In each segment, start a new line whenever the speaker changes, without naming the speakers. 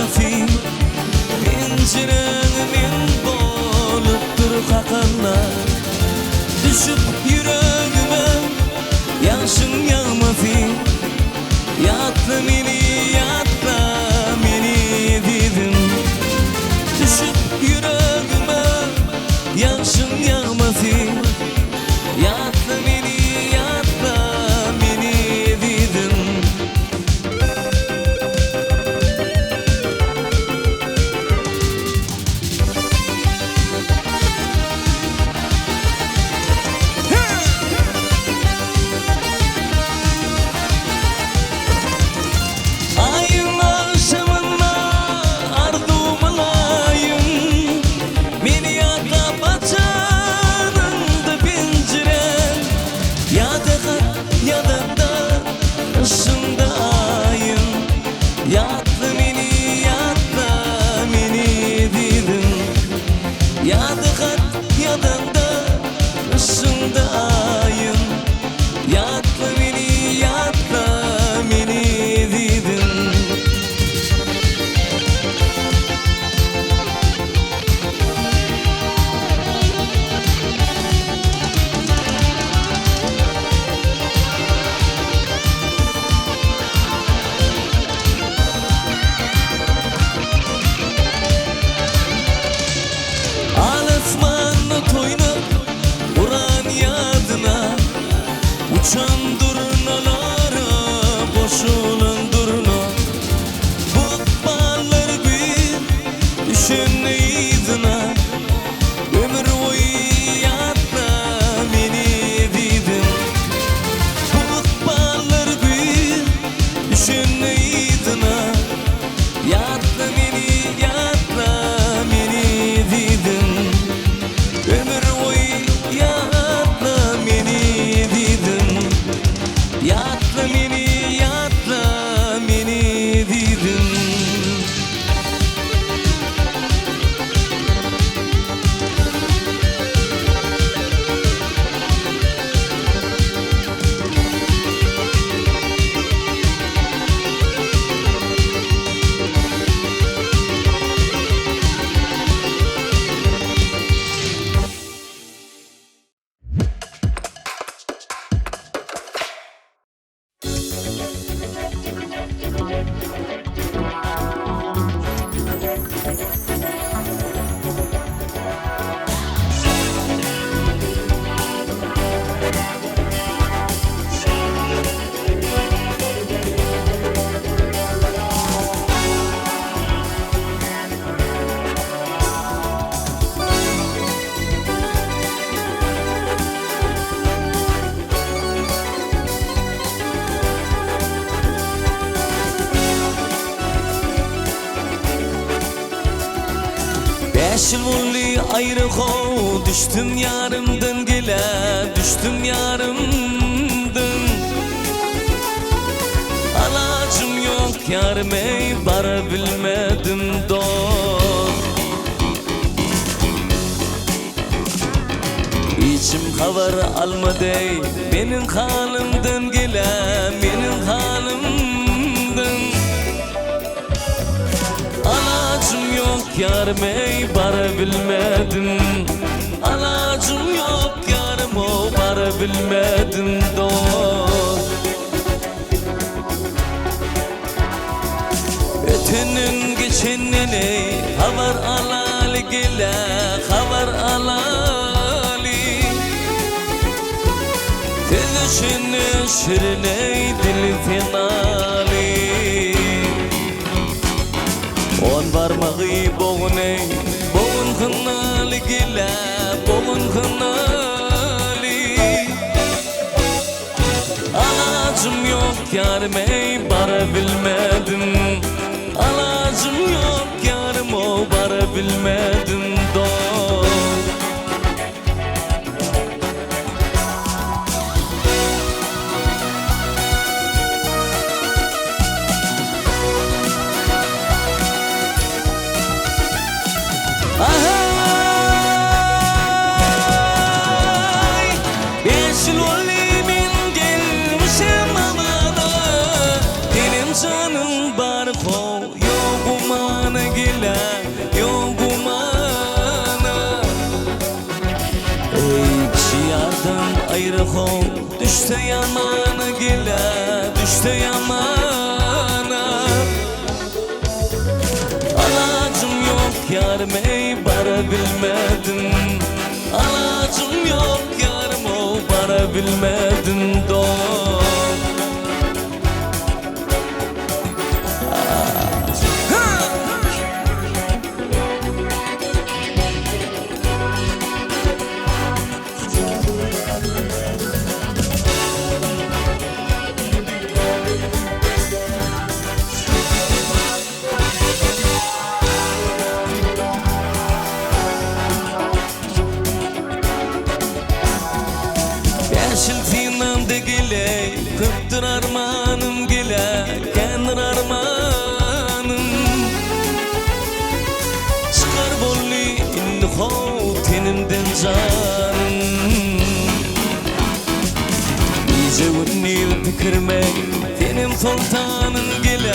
vafin Penceremin bolup dur kakana Düşüp yüreğime Yaşın yağmafin Yatla meni dedim Düşüp yüreğime Yaşın yağmafin Yatla meni dedim Uçan durnalara boşulan durna Bu ballar büyür düşüneydina Ömür boyu yatla meni dedim Bu ballar büyür düşüneydina Yatla meni dedim Ömür boyu yatla meni dedim Yatla meni dedim Beş yıl oldu ayrı kov Düştüm yarımdan gele Düştüm yarımdan Alacım yok yarım ey Bara bilmedim dost İçim haber almadı Benim halimden gele Benim halimden Alacım yok yarım ey bara bilmedim Alacım yok yarım o bara bilmedim dost Ötenin geçenin ey haber alali gele Haber alali Tezişini şirin ey dili finali On varmağı boğun ey Boğun kınalı gile Boğun kınalı Alacım yok yarım ey bara bilmedim Alacım yok yarım o bara bilmedim dost Canım bar zamana gele yogumana ey kişi yardım ayrı hol düşte yamana gele düşte yamana alacım yok yarım ey bara bilmedim alacım yok yarım o bara bilmedim dost Köptür armanım gile, kendir armanım Çıkar bolli inni hov tenimden canım İyice unnil pikirme, tenim sultanım gile,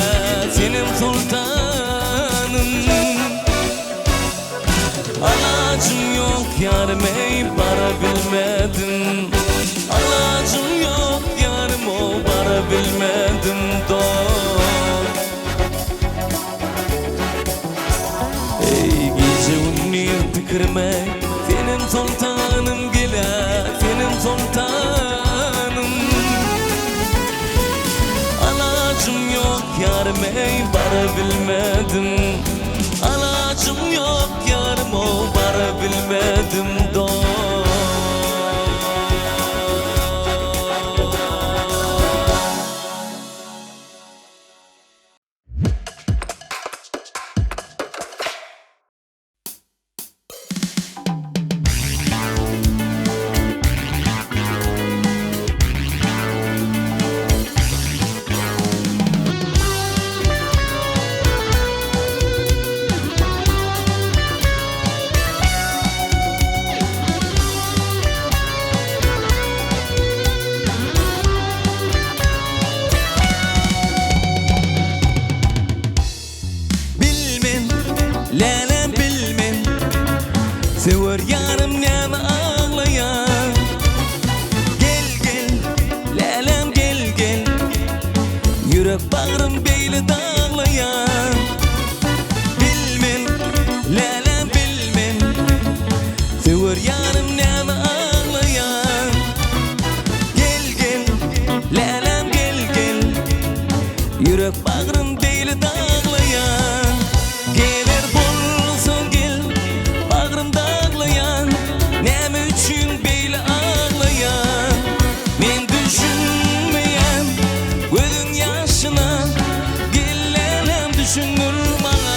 tenim sultanım Alacım yok yarım ey bara bilmedim Alacım yok yarım o bara bilmedim dost Ey gece unnil pikirme Senin sultanım gile Senin sultanım Alacım yok yarım ey bara bilmedim Alacım yok yarım o bara bilmedim dost Lelem bilmen Sever yarım neme ağlayan Gel gel Lelem gel gel Yürek bağrım beyli dağlayan Bilmen Lelem bilmen Sever yarım neme ağlayan Gel gel Lelem gel gel Yürek bağrım beyli dağlayan Gelir bolsun gel bağrım dağlayan Neme üçün beyle ağlayan Men düşünmeyen gözün yaşına Gellelem düşünür bana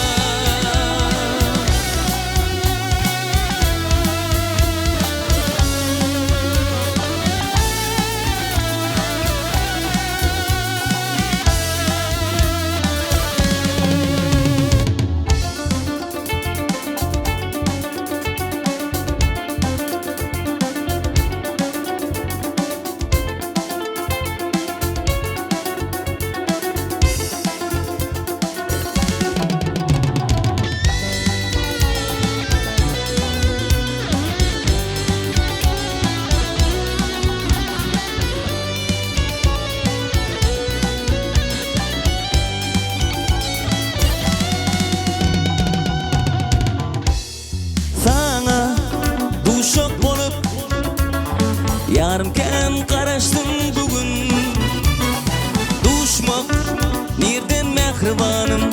Duşak bolup yarımken karıştım bugün Duşmak nereden mehribanım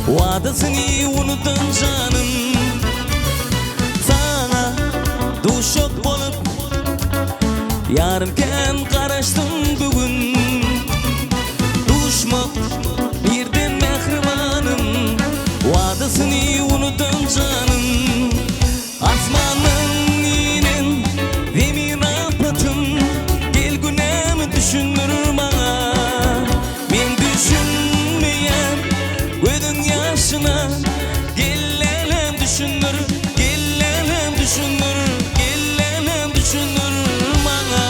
Vadasını unutun canım Sana duşak bolup yarımken karıştım bugün Duşmak nereden mehribanım Vadasını unutun canım Asmanın inen zemin apatım Gel günemi düşünür bana Men düşünmeyen gözün yaşına Gellelem düşünür Gellelem düşünür Gellelem düşünür bana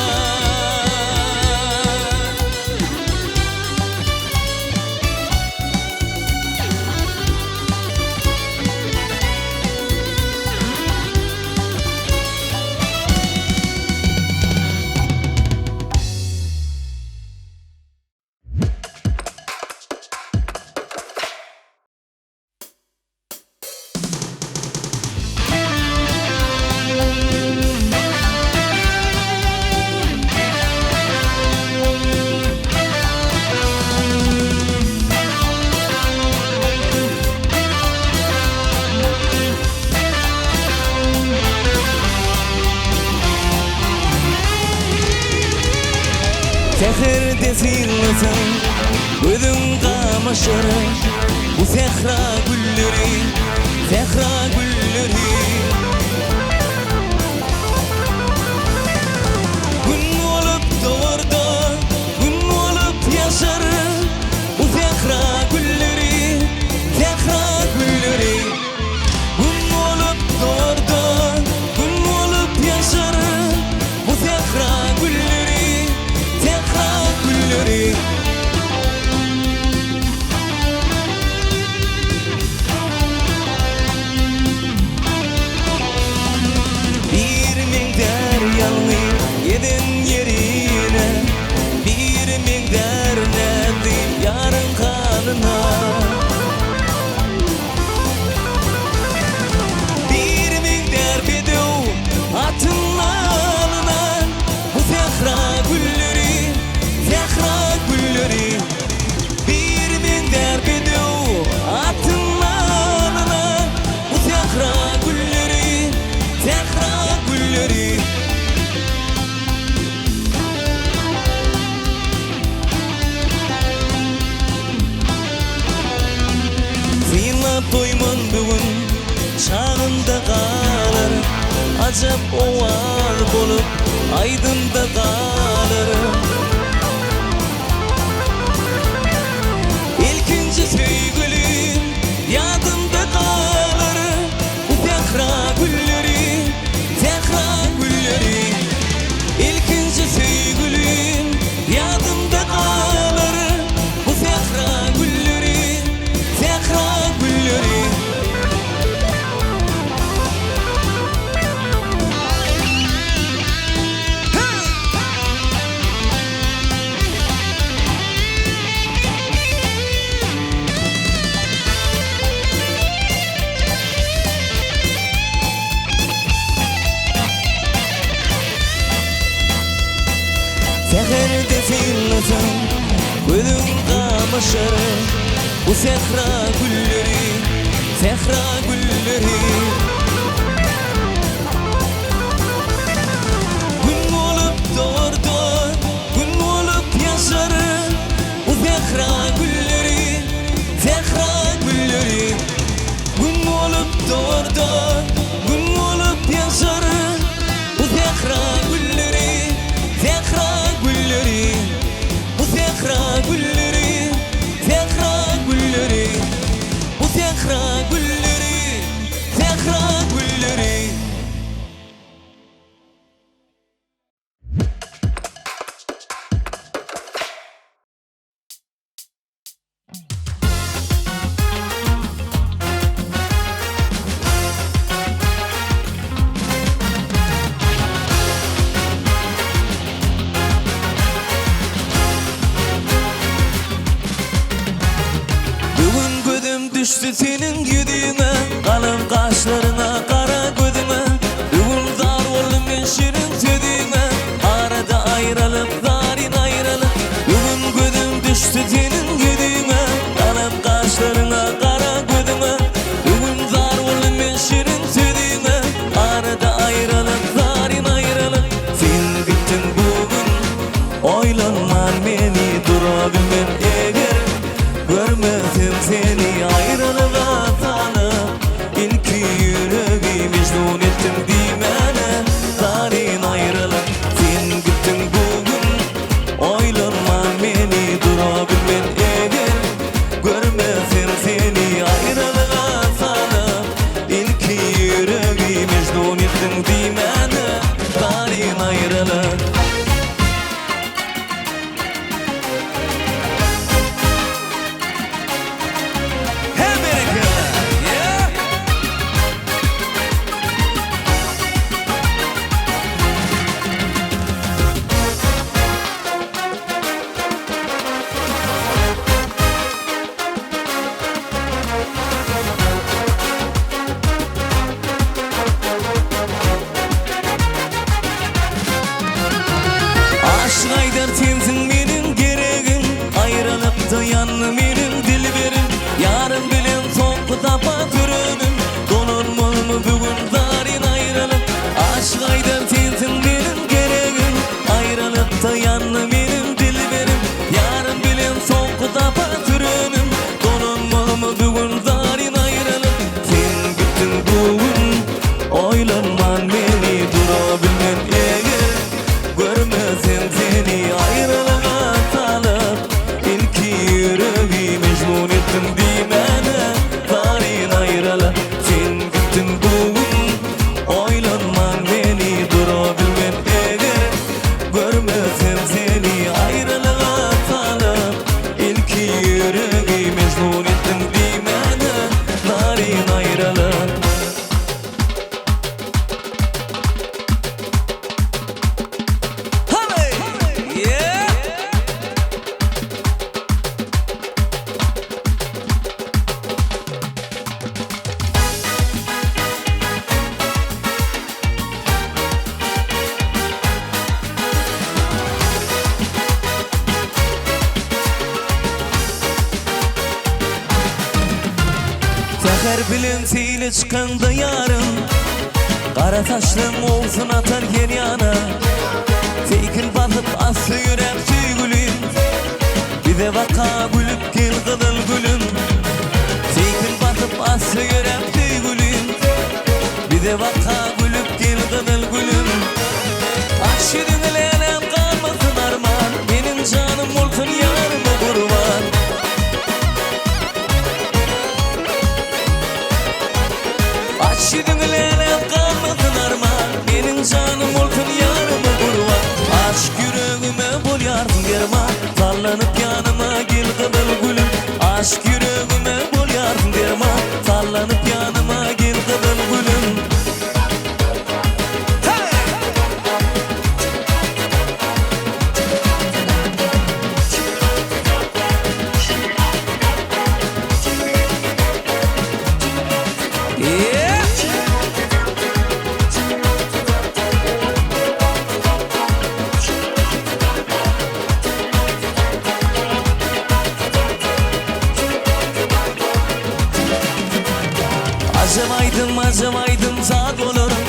Seherde zillatan gözün kamaşır bu sehra gülleri, sehra gülleri. Gün olup doğurdu, gün olup yaşar bu sehra gülleri, sehra gülleri. Gün olup doğurdu, gün olup yaşar bu sehra gülleri, sehra gülleri. Bir miktar yalnız yedin yerine, bir miktar nerede yarın kanına. Bir miktar bedev atın alına bu sehra gülleri, sehra gülleri. Bir miktar bedev atın alına bu sehra gülleri, sehra gülleri. Zina doyman bugün çağında kalır, acap ovar bolup aydında kalır. İlkinci sevgilim yadımda kalır bu sehra gülleri, sehra gülleri. İlkinci sevgilim yadımda kalır bu sehra gülleri, sehra gülleri. Seherde zillatan gözün kamaşır bu sehra gülleri, sehra gülleri. Gün olup doğurdu, gün olup yaşar bu sehra gülleri, sehra gülleri. Gün olup doğurdu, gün olup yaşar bu sehra gülleri, sehra gülleri. Bu sehra gülleri, sehra gülleri. Bu sehra gülleri, sehra gülleri. Bugün gözüm düştü senin yüzüne, kalın kaşlarına, kara gözüme. Bugün zar oldum ben şirin sözüne, arada ayrılıp zarin ayrılıp. Bugün gözüm düştü senin yüzüne, kalın kaşlarına, kara gözüme. Bugün zar oldum ben şirin sözüne, arada ayrılıp zarin ayrılıp. Sen gittin bugün, oylanman beni durabilmem eğer. Görmezdim seni ayrılığa sanıp, ilki yüreği mecnun ettim dimene, zarin ayrılık. Sen gittin bugün, oylanman beni durabilmen eğer. Görmezdim seni ayrılığa sanıp, ilki yüreği mecnun ettim dimene, zarin ayrılık. ayrıla. Sen gittin bugün oylanman beni, durabilmem eğer görmesem seni. Ayrılığa kalıp ilk yüreği mecnun ettim dimene, narin ayrıla. Seher bilen seyle çıkanda yarın, kara taşlım olsun atar yer yana. Tekin batıp aslı yürek tüygülüm, bir de vaka gülüp gel kıdıl gülüm. Tekin batıp aslı yürek tüygülüm, bir de vaka gülüp gel kıdıl gülüm. Akşidin elenem kalmasın arman, benim canım olsun yarımı kurban. Akşidin elenem kalmasın arman, benim canım olsun yarımı kurban. Aşk yüreğime bol yardım derman, sallanıp yanıma gel kıdıl gülüm. Aşk yüreğime bol yardım derman, sallanıp yanıma gel kıdıl gülüm. Acımaydım zat olurum,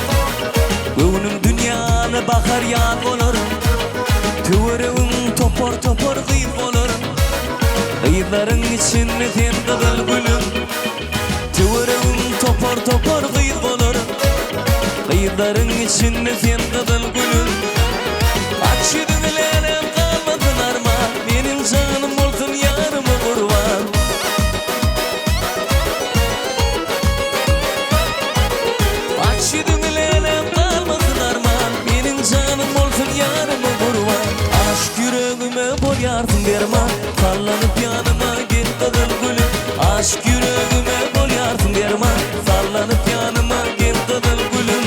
göğünüm dünyanı bakar yağ olurum. Tüvürüğüm topor topor kıyıp olurum, kıyıpların içinde sen kıdıl gülüm. Tüvürüğüm topor topor kıyıp olurum, kıyıpların içinde sen kıdıl gülüm. Akşidin elenem kalmadın arman, benim canım olsun yarımı kurban. Akşidin elenem kalmasın arman, benim canım olsun yarımı kurban. Aşk yüreğime bol yardım derman, sallanıp yanıma gel kıdıl gülüm. Aşk yüreğime bol yardım derman, sallanıp yanıma gel kıdıl gülüm.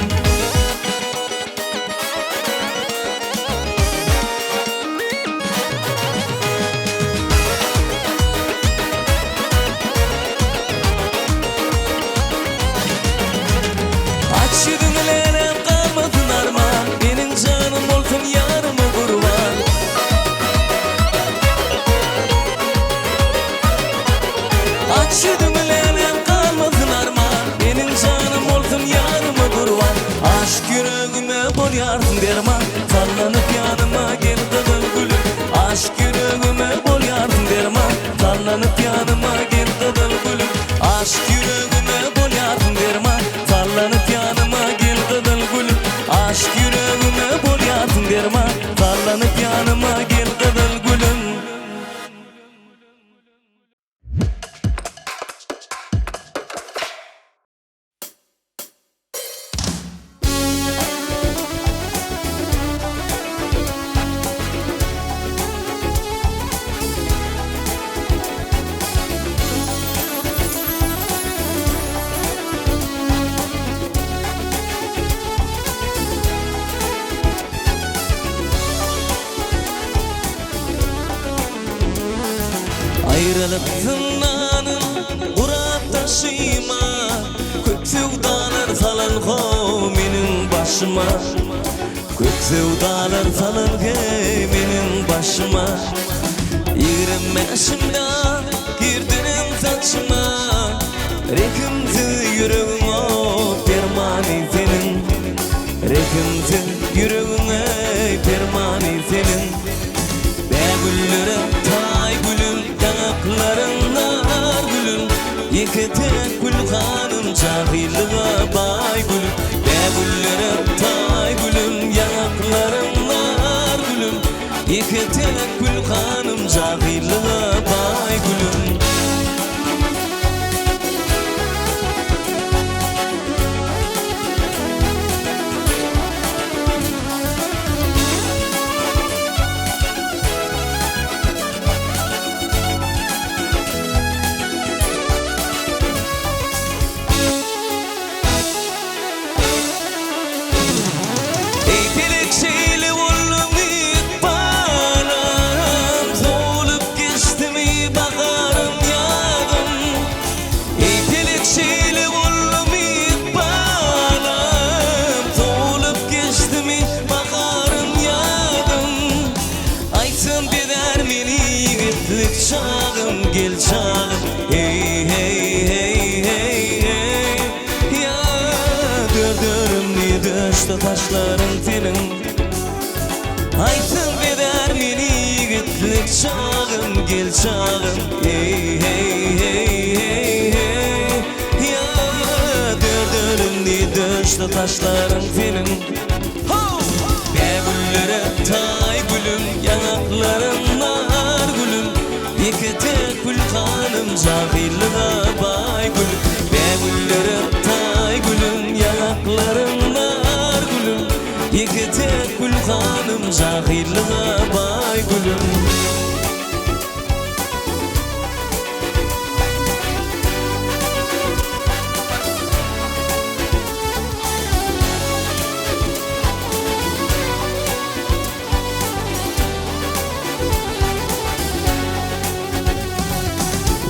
Akşidin elenem kalmasın arman, benim canım olsun yarımı kurban. Akşidin elenem kalmasın arman, benim canım olsun yarımı kurban. Aşk yüreğime bol yardım derman, sallanıp yanıma gel kıdıl gülüm. Aşk yüreğime bol yardım derman, sallanıp yanıma gel kıdıl gülüm. Aşk yüreğime bol yardım derman, sallanıp yanıma gel kıdıl gülüm. Aşk yüreğime bol yardım derman, sallanıp yanıma gel kıdıl gülüm. Ayrılık zındanın uğrap taşıyma, köp sevdalar salın ho benim başıma. Köp sevdalar salın he benim başıma. Yirmi yaşımda girdirim saçıma, rekimti yüreğim o permani senin. Rekimti yüreğime permani senin. Be güllerim tay gülüm, yanakların nar gülüm. İki tek gül hanım cahillığa bay gülüm. Be güllerim tay gülüm, yanakların nar gülüm. İki tek gül hanım cahillığa bay gülüm. çağım. Hey hey hey hey hey. Ya dördürümni döştü taşların senin. Aytın beder meni yigitlik çağım, gel çağım. Hey hey hey hey hey. Ya dördürümni döştü taşların senin. Güllere tay gülüm, yanakların nar gülüm. İki tek gül kanım, cahilliğe bay gülüm. Güllere tay gülüm, yanakların nar gülüm. İki tek gül kanım, cahilliğe bay gülüm.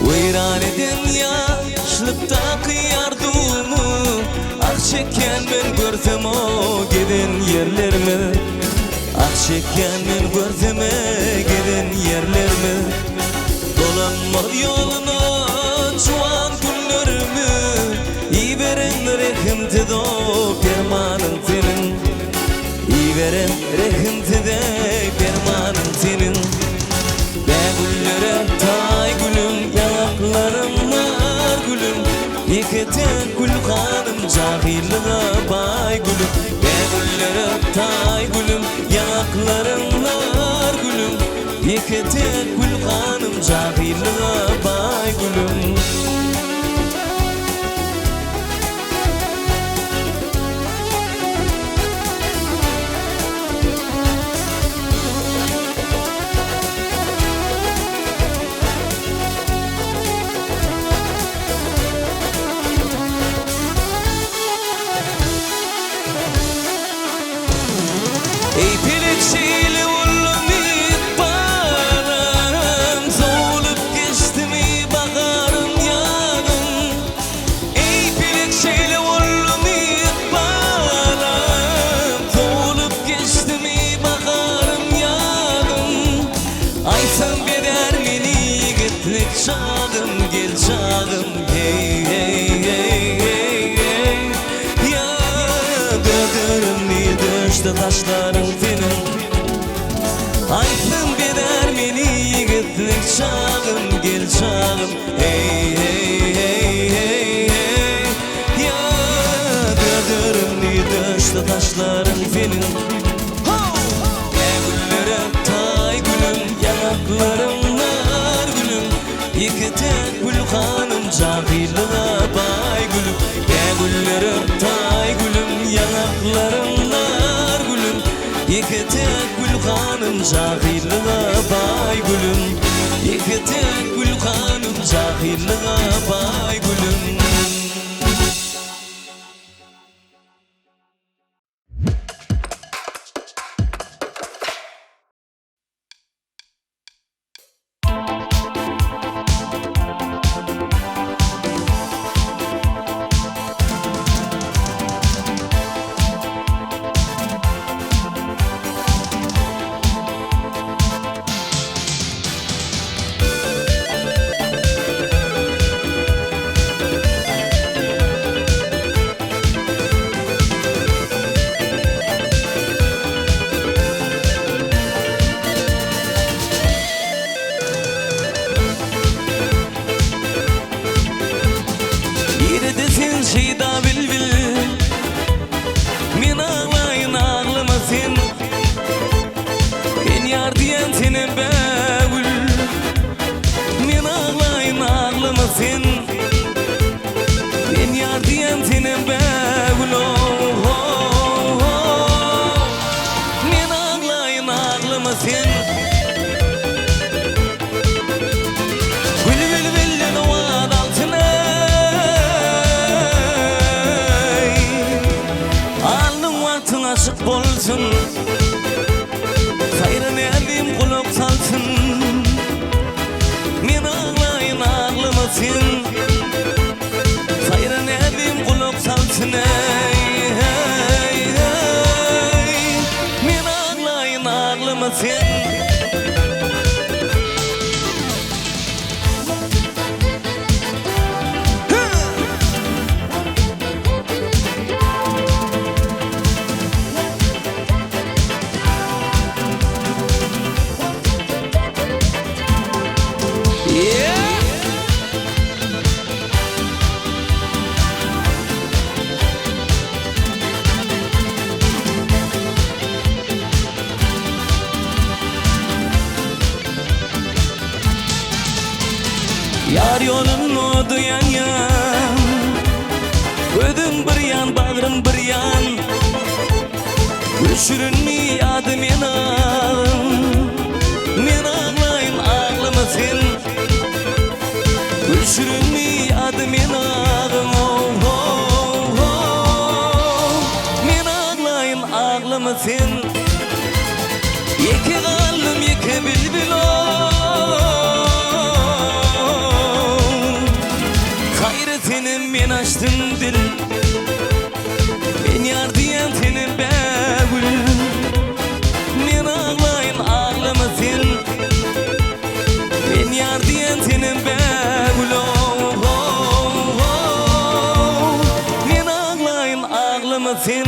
Vayran edin yaşlıkta kıyardumu. Ah çeken men görsem o giden yerlerimi. Ah çeken men görsem giden yerlerimi. Dolanma yolunu çuvan günlerimi. İyi veren rehimti de permanın senin. İyi veren rehimti de permanın senin. Güllere tay gülüm, yanaklarım nar gülüm. İki tek gül kanım, cahilliğe bay gülüm. Güllere tay gülüm, yanaklarım nar gülüm. İki tek gül kanım, cahilliğe bay gülüm. Ey pelekşili oğlum itbarım, soğulup geçti mi bakarım yanım. Ey pelekşili oğlum itbarım, soğulup geçti mi bakarım yanım. Ay sen beder meni yigitlik çağım, gel çağım. Hey hey hey hey hey. Ya dördürümni döştü taşların senin. Aytın beder meni yigitlik çağım, gel çağım. Hey hey hey hey hey. Ya dördürümni döştü taşların senin. Güllere tay gülüm, yanaklarım nar gülüm. İki tek gül kanım, cahilliğe bay gülüm. Güllere tay gülüm, yanaklarım nar gülüm. İki tek gül kanım, cahilliğe bay gülüm. İki tek gül kanım, cahilliğe bay gülüm. Yar yolunu duyan yan, gözüm bir yan, bağrım bir yan. Düşürünmi adı men ağım, men ağlayım ağlama sen. Düşürünmi adı men ağım, oh, oh, oh. Men ağlayım ağlama sen. Yeke kalım yeke bülbül senin men açtım dil, men yar diyen senin bäbül. Men ağlayım ağlama sen, men yar diyen senin bäbül. Oh, oh, oh. Men ağlayım ağlama sen,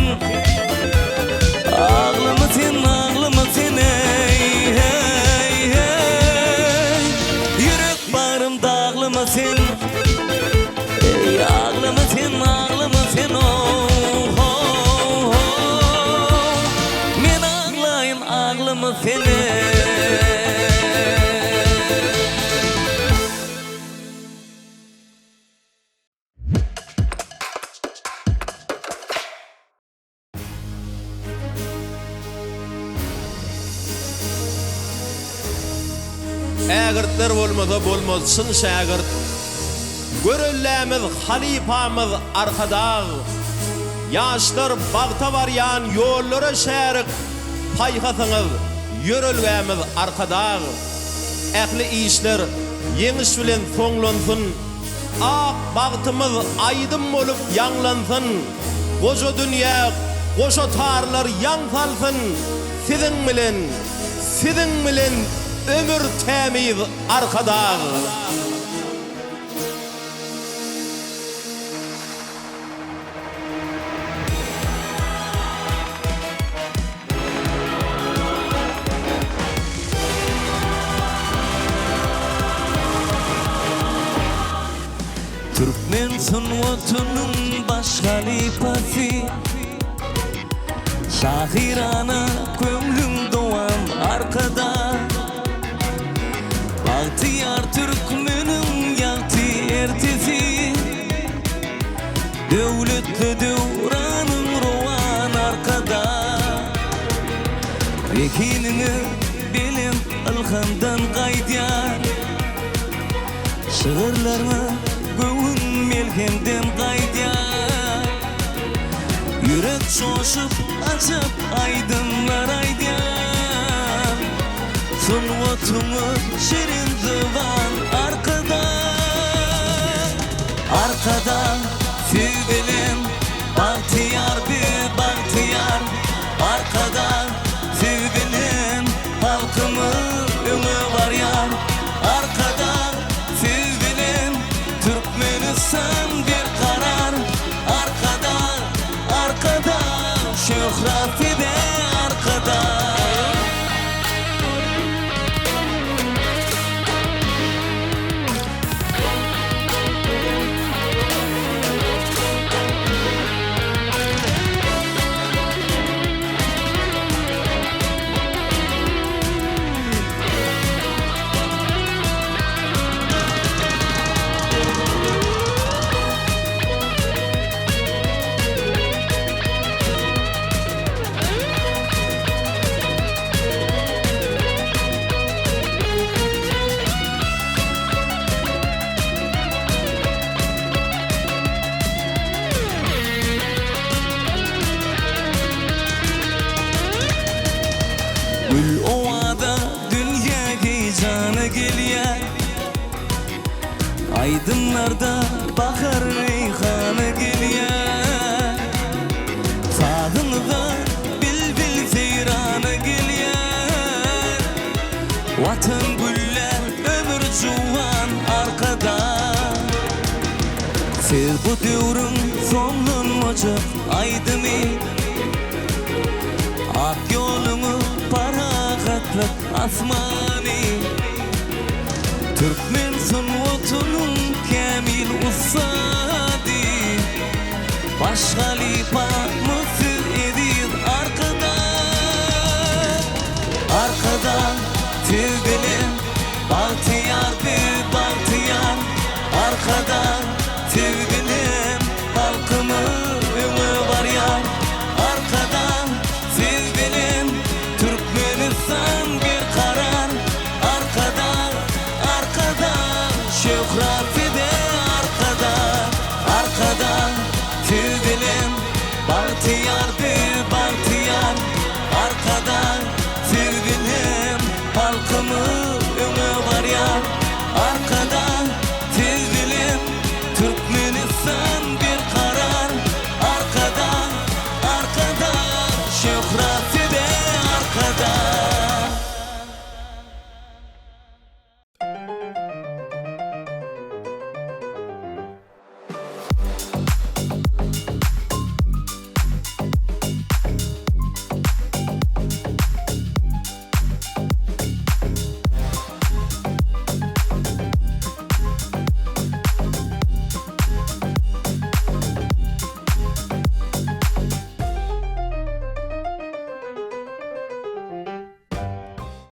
ağlama sen, ağlama sen, hey, hey, hey. Yürek bağrımda ağlama sen. Ağlama sen, ağlama sen, oh, oh, oh. Men ağlayım, ağlama seni.
Ägirtler bolmasa bolmazsın şägirt. Görüllemiz halifamız arkada. Yaşlar bağta varyan yollara şerik. Payhasınız yörülgemiz arkada. Ähli işler yeňiş bilen soňlansın. Ak bağtymız aydym bolup ýanglansın. Goşa dünýä, goşa tarlar ýaňsalsyn. Siziň bilen ömür tämiz arkada.
Türkmen sunwatunun baş halifası, şahirana kömlüm doğan arkada. Bahtiyar Türkmenin yaktı ertesi, dövletli devranın rovan arkada. Vekinini bilim alhamdan gaydiyar, şığırlarına göğün melhemden gaydiyar. Yürek şoşup açıp aydınlar aydiyar. Sunvatımı şirin zıvan arkada. Arkada sevgilim bahtiyar bir bahtiyar. Arkada sevgilim halkımın ümü var yar. Arkada sevgilim Türkmenistan bir karar. Arkada, arkada şöhreti de arkada. Gül ovada dünya heyecanı geliyor. Aydınlarda bahar reyhanı geliyor. Sağınıza bilbil seyranı geliyor. Vatan güller ömür juvan arkada. Sev bu diyorum sonlanmacak aydını. Ak yolumu paragatlık asmani. Türkmen sunwatunun kamil ussadi. Baş halifa mısır edir arkada. Arkada sevgilim bahtiyar bir bahtiyar. arkada, tüy